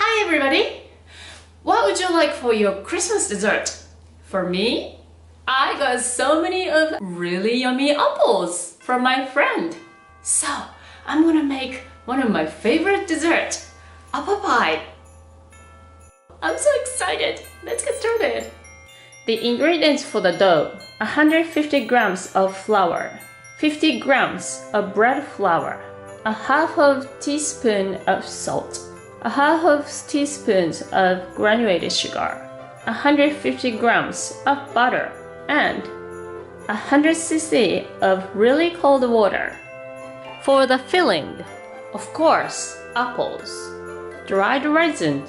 Hi everybody! What would you like for your Christmas dessert? For me, I got so many of really yummy apples from my friend. So I'm gonna make one of my favorite desserts, apple pie. I'm so excited! Let's get started! The ingredients for the dough: 150 grams of flour, 50 grams of bread flour, a half of teaspoon of salt, a half of teaspoon of granulated sugar, 150 grams of butter, and 100 cc of really cold water. For the filling, of course, apples, dried raisin,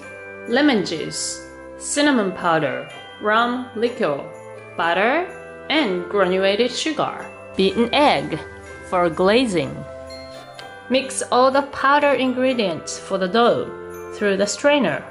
lemon juice, cinnamon powder, rum liqueur, butter, and granulated sugar, beaten egg for glazing. Mix all the powder ingredients for the dough through the strainer.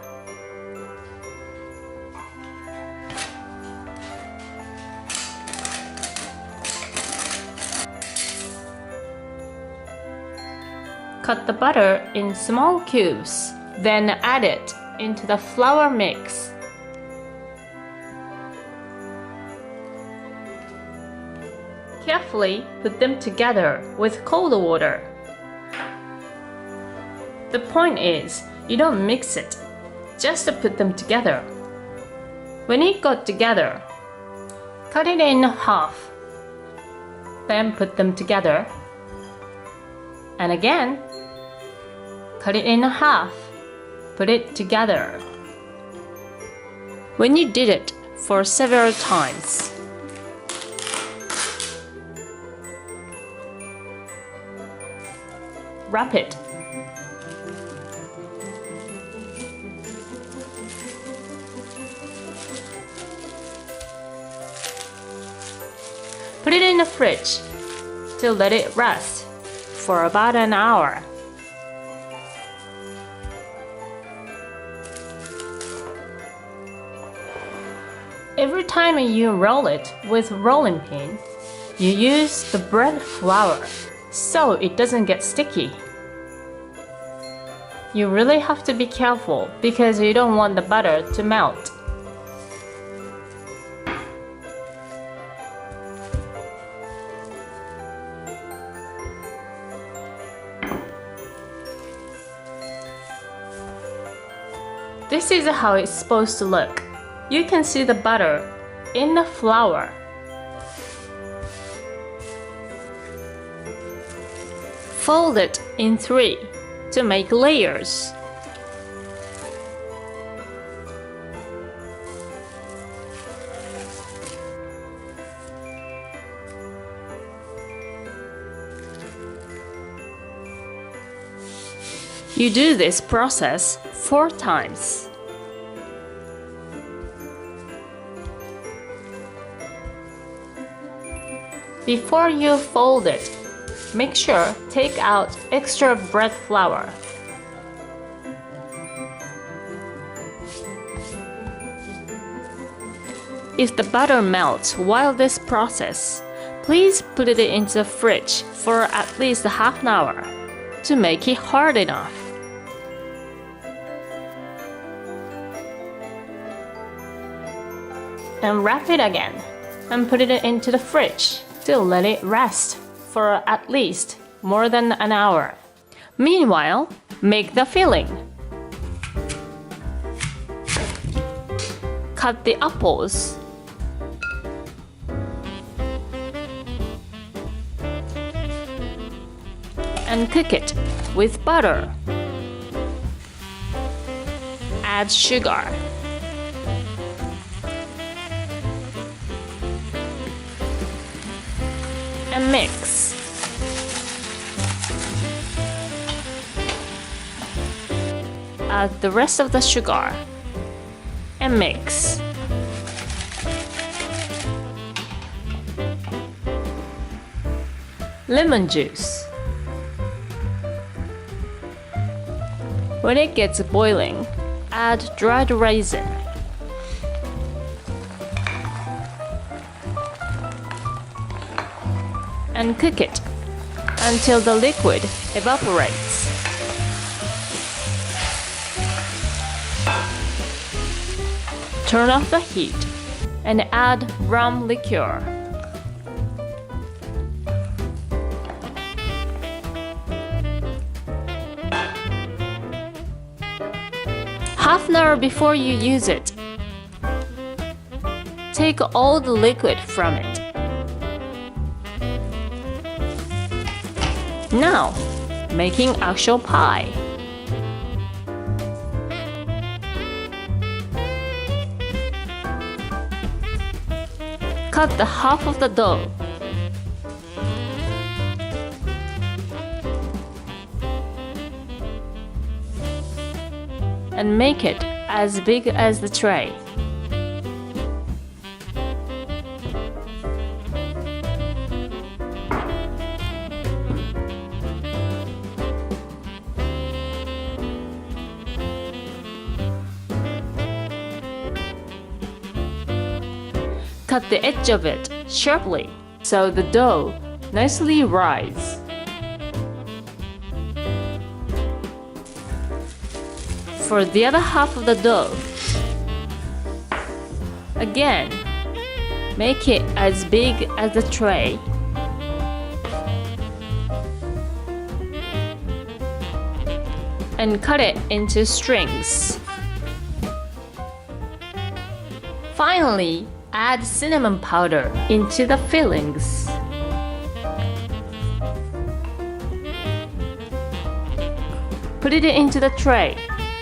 Cut the butter in small cubes, then add it into the flour mix. Carefully put them together with cold water. The point is, you don't mix it, just to put them together. When it got together, cut it in half, then put them together, and again, cut it in half, put it together. When you did it for several times, wrap it. Put it in the fridge to let it rest for about an hour. Every time you roll it with rolling pin, you use the bread flour so it doesn't get sticky. You really have to be careful because you don't want the butter to melt. This is how it's supposed to look. You can see the butter in the flour. Fold it in 3 to make layers. You do this process 4 times. Before you fold it, make sure take out extra bread flour. If the butter melts while this process, please put it into the fridge for at least half an hour to make it hard enough. And wrap it again and put it into the fridge to let it rest for at least more than an hour. Meanwhile, make the filling. Cut the apples. And cook it with butter. Add sugar. And mix. Add the rest of the sugar and mix. Lemon juice. When it gets boiling, add dried raisin. And cook it until the liquid evaporates. Turn off the heat and add rum liqueur. Half an hour before you use it, take all the liquid from it. Now, making actual pie. Cut the half of the dough. And make it as big as the tray. Cut the edge of it sharply so the dough nicely rises. For the other half of the dough, again, make it as big as the tray. And cut it into strings. Finally, add cinnamon powder into the fillings. Put it into the tray,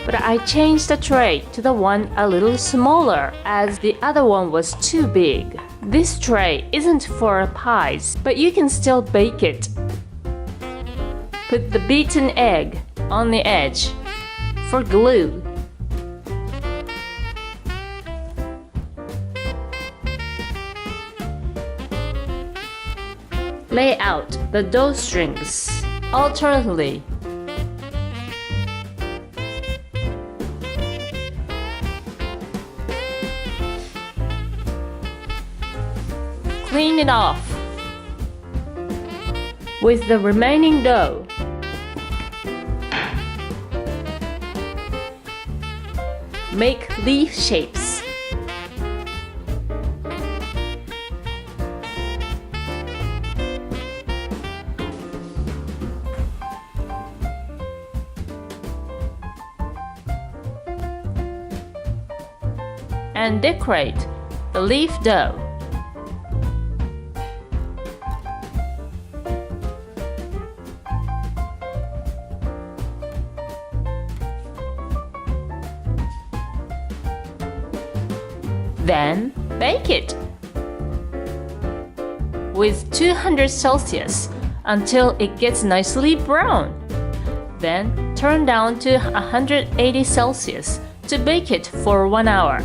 but I changed the tray to the one a little smaller as the other one was too big. This tray isn't for pies, but you can still bake it. Put the beaten egg on the edge for glue. Lay out the dough strings alternately. Clean it off. With the remaining dough, make leaf shapes. And decorate the leaf dough. Then bake it with 200 Celsius until it gets nicely brown. Then turn down to 180 Celsius to bake it for 1 hour.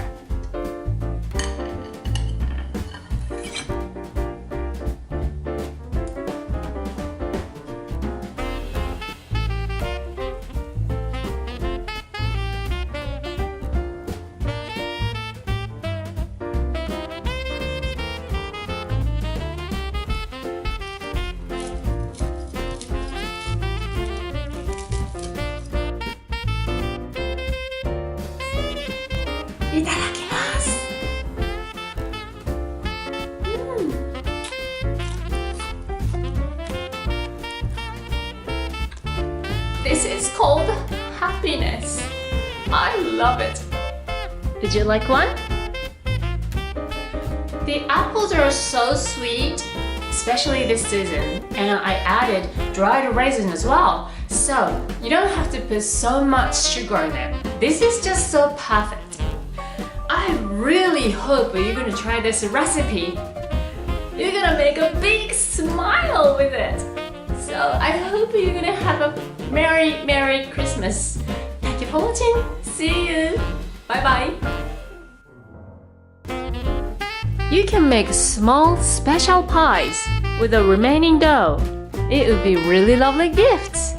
This is called happiness. I love it. Did you like one? The apples are so sweet, especially this season, and I added dried raisin as well. So you don't have to put so much sugar in them. This is just so perfect. I really hope you're gonna try this recipe. You're gonna make a big smile with it. So I hope you're gonna have a Merry Christmas. Thank you for watching. See you. Bye bye. You can make small special pies with the remaining dough. It would be really lovely gifts.